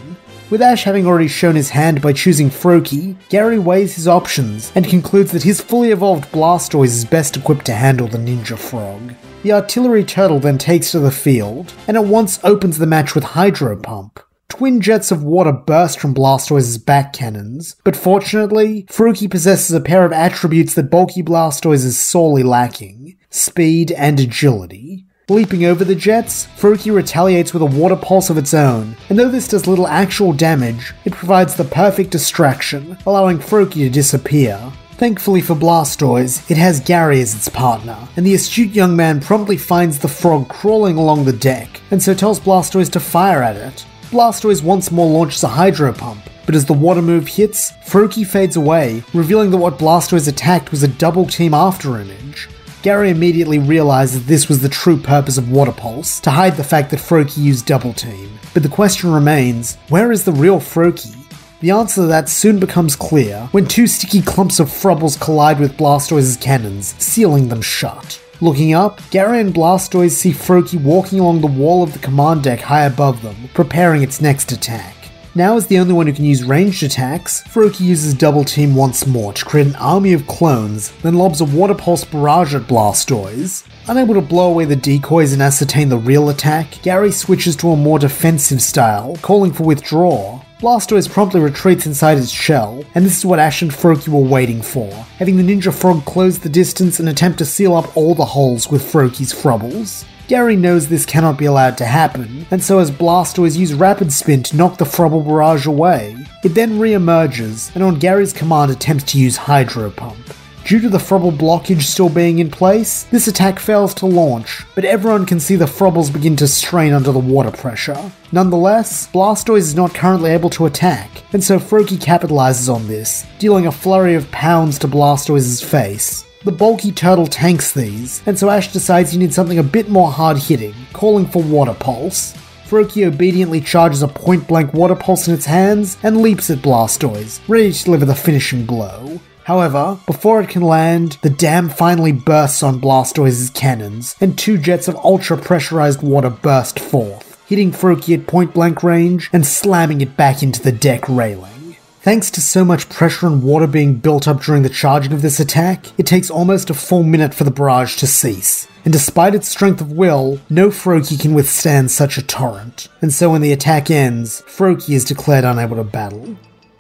With Ash having already shown his hand by choosing Froakie, Gary weighs his options and concludes that his fully evolved Blastoise is best equipped to handle the Ninja Frog. The artillery turtle then takes to the field, and at once opens the match with Hydro Pump. Twin jets of water burst from Blastoise's back cannons, but fortunately, Froakie possesses a pair of attributes that bulky Blastoise is sorely lacking: speed and agility. Leaping over the jets, Froakie retaliates with a water pulse of its own, and though this does little actual damage, it provides the perfect distraction, allowing Froakie to disappear. Thankfully for Blastoise, it has Gary as its partner, and the astute young man promptly finds the frog crawling along the deck, and so tells Blastoise to fire at it. Blastoise once more launches a Hydro Pump, but as the water move hits, Froakie fades away, revealing that what Blastoise attacked was a double team after image. Gary immediately realizes this was the true purpose of Water Pulse, to hide the fact that Froakie used double team. But the question remains, where is the real Froakie? The answer to that soon becomes clear when two sticky clumps of Frubbles collide with Blastoise's cannons, sealing them shut. Looking up, Gary and Blastoise see Froakie walking along the wall of the command deck high above them, preparing its next attack. Now as the only one who can use ranged attacks, Froakie uses Double Team once more to create an army of clones, then lobs a Water Pulse barrage at Blastoise. Unable to blow away the decoys and ascertain the real attack, Gary switches to a more defensive style, calling for withdraw. Blastoise promptly retreats inside its shell, and this is what Ash and Froakie were waiting for, having the Ninja Frog close the distance and attempt to seal up all the holes with Froakie's Frubbles. Gary knows this cannot be allowed to happen, and so has Blastoise use Rapid Spin to knock the Frubble barrage away. It then re-emerges, and on Gary's command attempts to use Hydro Pump. Due to the Frubble blockage still being in place, this attack fails to launch, but everyone can see the Frubbles begin to strain under the water pressure. Nonetheless, Blastoise is not currently able to attack, and so Froakie capitalizes on this, dealing a flurry of pounds to Blastoise's face. The bulky turtle tanks these, and so Ash decides he needs something a bit more hard-hitting, calling for Water Pulse. Froakie obediently charges a point-blank Water Pulse in its hands and leaps at Blastoise, ready to deliver the finishing blow. However, before it can land, the dam finally bursts on Blastoise's cannons, and two jets of ultra-pressurized water burst forth, hitting Froakie at point-blank range and slamming it back into the deck railing. Thanks to so much pressure and water being built up during the charging of this attack, it takes almost a full minute for the barrage to cease, and despite its strength of will, no Froakie can withstand such a torrent, and so when the attack ends, Froakie is declared unable to battle.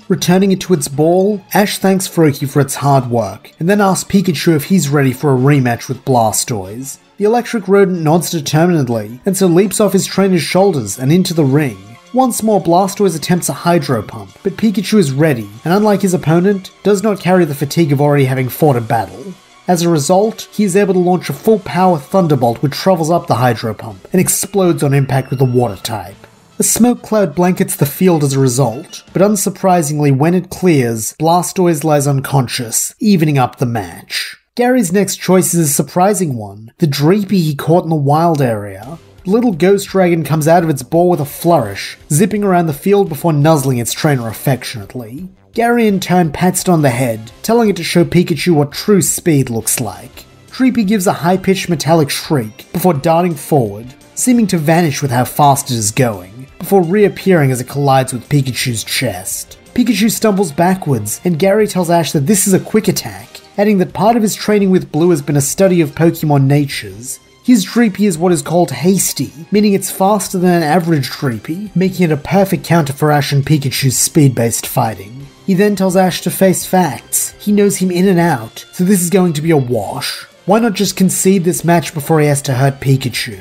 Returning it to its ball, Ash thanks Froakie for its hard work, and then asks Pikachu if he's ready for a rematch with Blastoise. The electric rodent nods determinedly, and so leaps off his trainer's shoulders and into the ring. Once more, Blastoise attempts a Hydro Pump, but Pikachu is ready, and unlike his opponent, does not carry the fatigue of already having fought a battle. As a result, he is able to launch a full-power Thunderbolt which travels up the Hydro Pump, and explodes on impact with the Water type. A smoke cloud blankets the field as a result, but unsurprisingly when it clears, Blastoise lies unconscious, evening up the match. Gary's next choice is a surprising one, the Dreepy he caught in the wild area. The little ghost dragon comes out of its ball with a flourish, zipping around the field before nuzzling its trainer affectionately. Gary in turn pats it on the head, telling it to show Pikachu what true speed looks like. Dreepy gives a high-pitched metallic shriek before darting forward, seeming to vanish with how fast it is going, before reappearing as it collides with Pikachu's chest. Pikachu stumbles backwards, and Gary tells Ash that this is a quick attack, adding that part of his training with Blue has been a study of Pokemon natures. His Dreepy is what is called hasty, meaning it's faster than an average Dreepy, making it a perfect counter for Ash and Pikachu's speed-based fighting. He then tells Ash to face facts. He knows him in and out, so this is going to be a wash. Why not just concede this match before he has to hurt Pikachu?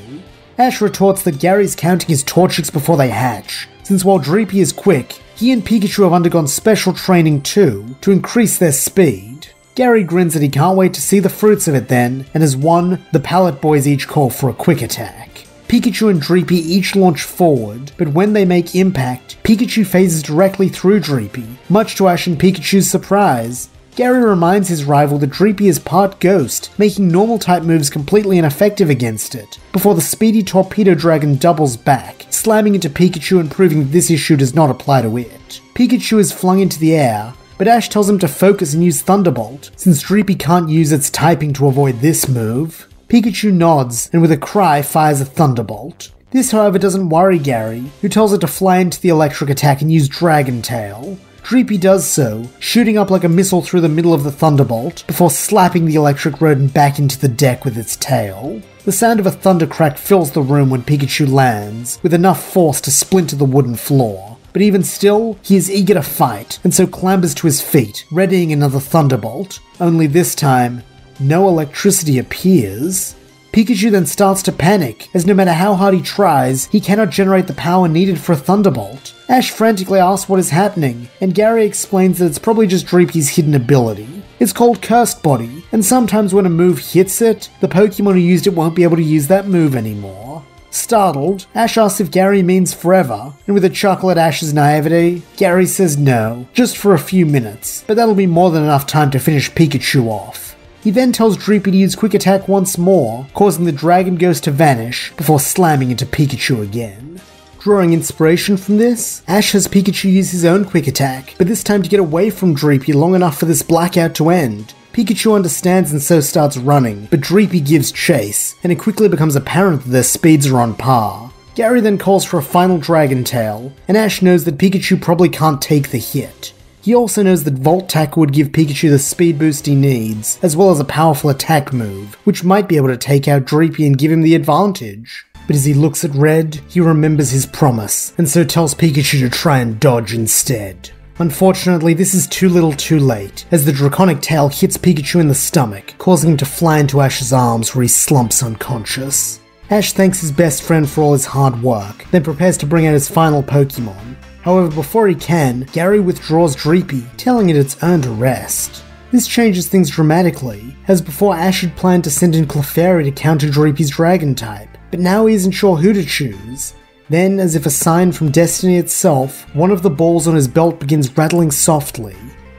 Ash retorts that Gary's counting his Torchics before they hatch, since while Dreepy is quick, he and Pikachu have undergone special training too, to increase their speed. Gary grins that he can't wait to see the fruits of it then, and as one, the Pallet Boys each call for a quick attack. Pikachu and Dreepy each launch forward, but when they make impact, Pikachu phases directly through Dreepy, much to Ash and Pikachu's surprise. Gary reminds his rival that Dreepy is part ghost, making normal type moves completely ineffective against it, before the speedy Torpedo Dragon doubles back, slamming into Pikachu and proving that this issue does not apply to it. Pikachu is flung into the air, but Ash tells him to focus and use Thunderbolt, since Dreepy can't use its typing to avoid this move. Pikachu nods, and with a cry fires a Thunderbolt. This, however, doesn't worry Gary, who tells it to fly into the electric attack and use Dragon Tail. Dreepy does so, shooting up like a missile through the middle of the Thunderbolt, before slapping the electric rodent back into the deck with its tail. The sound of a thundercrack fills the room when Pikachu lands, with enough force to splinter the wooden floor. But even still, he is eager to fight, and so clambers to his feet, readying another Thunderbolt. Only this time, no electricity appears. Pikachu then starts to panic, as no matter how hard he tries, he cannot generate the power needed for a Thunderbolt. Ash frantically asks what is happening, and Gary explains that it's probably just Dreepy's hidden ability. It's called Cursed Body, and sometimes when a move hits it, the Pokemon who used it won't be able to use that move anymore. Startled, Ash asks if Gary means forever, and with a chuckle at Ash's naivety, Gary says no, just for a few minutes, but that'll be more than enough time to finish Pikachu off. He then tells Dreepy to use Quick Attack once more, causing the Dragon Ghost to vanish, before slamming into Pikachu again. Drawing inspiration from this, Ash has Pikachu use his own Quick Attack, but this time to get away from Dreepy long enough for this blackout to end. Pikachu understands and so starts running, but Dreepy gives chase, and it quickly becomes apparent that their speeds are on par. Gary then calls for a final Dragon Tail, and Ash knows that Pikachu probably can't take the hit. He also knows that Volt Tackle would give Pikachu the speed boost he needs, as well as a powerful attack move, which might be able to take out Dreepy and give him the advantage. But as he looks at Red, he remembers his promise, and so tells Pikachu to try and dodge instead. Unfortunately, this is too little too late, as the Draconic Tail hits Pikachu in the stomach, causing him to fly into Ash's arms where he slumps unconscious. Ash thanks his best friend for all his hard work, then prepares to bring out his final Pokemon. However, before he can, Gary withdraws Dreepy, telling it it's earned a rest. This changes things dramatically, as before Ash had planned to send in Clefairy to counter Dreepy's Dragon type, but now he isn't sure who to choose. Then, as if a sign from destiny itself, one of the balls on his belt begins rattling softly.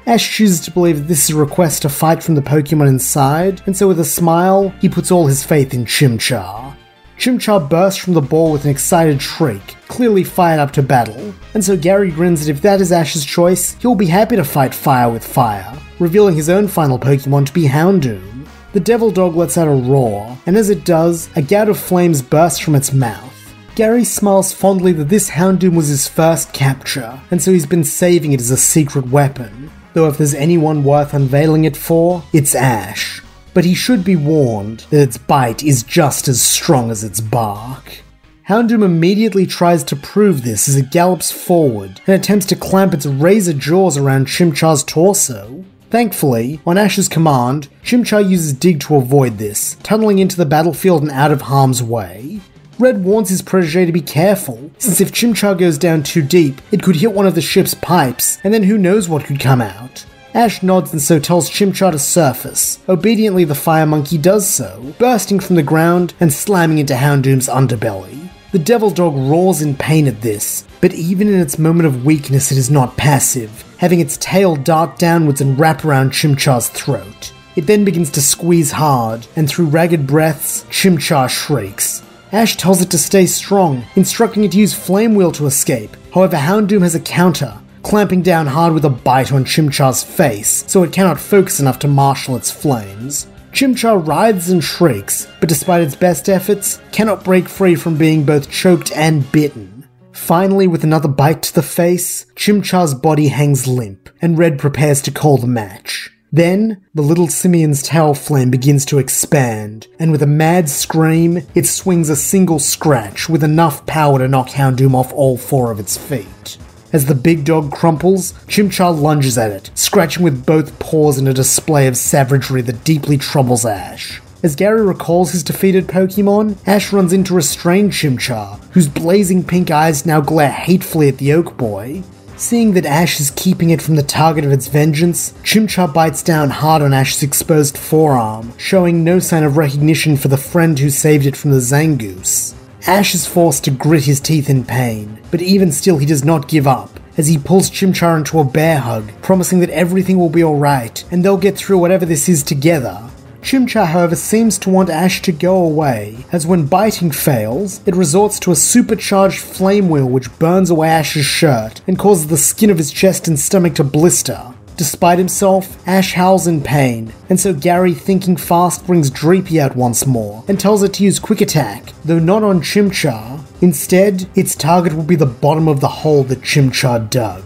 Ash chooses to believe that this is a request to fight from the Pokemon inside, and so with a smile, he puts all his faith in Chimchar. Chimchar bursts from the ball with an excited shriek, clearly fired up to battle, and so Gary grins that if that is Ash's choice, he'll be happy to fight fire with fire, revealing his own final Pokemon to be Houndoom. The Devil Dog lets out a roar, and as it does, a gout of flames bursts from its mouth. Gary smiles fondly that this Houndoom was his first capture, and so he's been saving it as a secret weapon, though if there's anyone worth unveiling it for, it's Ash. But he should be warned that its bite is just as strong as its bark. Houndoom immediately tries to prove this as it gallops forward and attempts to clamp its razor jaws around Chimchar's torso. Thankfully, on Ash's command, Chimchar uses Dig to avoid this, tunneling into the battlefield and out of harm's way. Red warns his protege to be careful, since if Chimchar goes down too deep, it could hit one of the ship's pipes, and then who knows what could come out. Ash nods and so tells Chimchar to surface. Obediently, the fire monkey does so, bursting from the ground and slamming into Houndoom's underbelly. The Devil Dog roars in pain at this, but even in its moment of weakness it is not passive, having its tail dart downwards and wrap around Chimchar's throat. It then begins to squeeze hard, and through ragged breaths, Chimchar shrieks. Ash tells it to stay strong, instructing it to use Flame Wheel to escape. However, Houndoom has a counter, clamping down hard with a bite on Chimchar's face, so it cannot focus enough to marshal its flames. Chimchar writhes and shrieks, but despite its best efforts, cannot break free from being both choked and bitten. Finally, with another bite to the face, Chimchar's body hangs limp, and Red prepares to call the match. Then, the little simian's tail flame begins to expand, and with a mad scream, it swings a single scratch with enough power to knock Houndoom off all four of its feet. As the big dog crumples, Chimchar lunges at it, scratching with both paws in a display of savagery that deeply troubles Ash. As Gary recalls his defeated Pokemon, Ash runs into restrained Chimchar, whose blazing pink eyes now glare hatefully at the Oak Boy. Seeing that Ash is keeping it from the target of its vengeance, Chimchar bites down hard on Ash's exposed forearm, showing no sign of recognition for the friend who saved it from the Zangoose. Ash is forced to grit his teeth in pain, but even still he does not give up, as he pulls Chimchar into a bear hug, promising that everything will be alright, and they'll get through whatever this is together. Chimchar, however, seems to want Ash to go away, as when biting fails, it resorts to a supercharged flame wheel which burns away Ash's shirt and causes the skin of his chest and stomach to blister. Despite himself, Ash howls in pain, and so Gary, thinking fast, brings Dreepy out once more and tells it to use Quick Attack, though not on Chimchar. Instead, its target will be the bottom of the hole that Chimchar dug.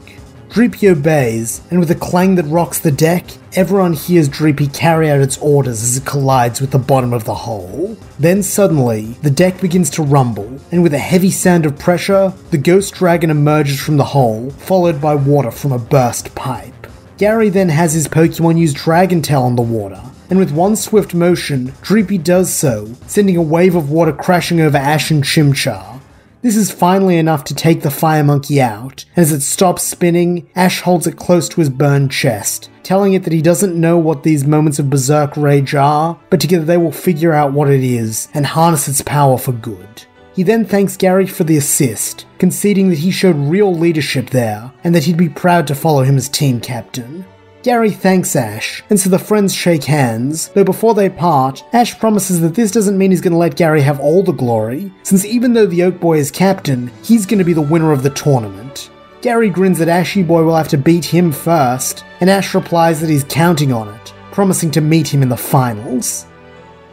Dreepy obeys, and with a clang that rocks the deck, everyone hears Dreepy carry out its orders as it collides with the bottom of the hole. Then suddenly, the deck begins to rumble, and with a heavy sound of pressure, the ghost dragon emerges from the hole, followed by water from a burst pipe. Gary then has his Pokemon use Dragon Tail on the water, and with one swift motion, Dreepy does so, sending a wave of water crashing over Ash and Chimchar. This is finally enough to take the fire monkey out, and as it stops spinning, Ash holds it close to his burned chest, telling it that he doesn't know what these moments of berserk rage are, but together they will figure out what it is, and harness its power for good. He then thanks Gary for the assist, conceding that he showed real leadership there, and that he'd be proud to follow him as team captain. Gary thanks Ash, and so the friends shake hands, though before they part, Ash promises that this doesn't mean he's going to let Gary have all the glory, since even though the Oak Boy is captain, he's going to be the winner of the tournament. Gary grins that Ashy Boy will have to beat him first, and Ash replies that he's counting on it, promising to meet him in the finals.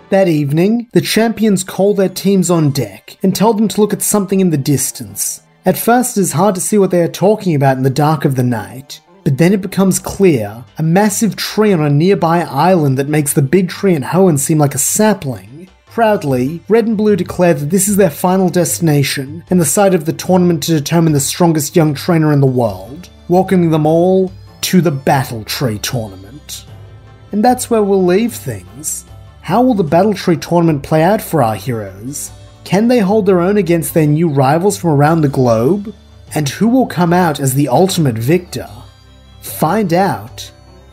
That evening, the champions call their teams on deck, and tell them to look at something in the distance. At first it is hard to see what they are talking about in the dark of the night, but then it becomes clear, a massive tree on a nearby island that makes the big tree in Hoenn seem like a sapling. Proudly, Red and Blue declare that this is their final destination, and the site of the tournament to determine the strongest young trainer in the world, welcoming them all to the Battle Tree Tournament. And that's where we'll leave things. How will the Battle Tree Tournament play out for our heroes? Can they hold their own against their new rivals from around the globe? And who will come out as the ultimate victor? Find out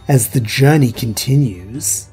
as the journey continues.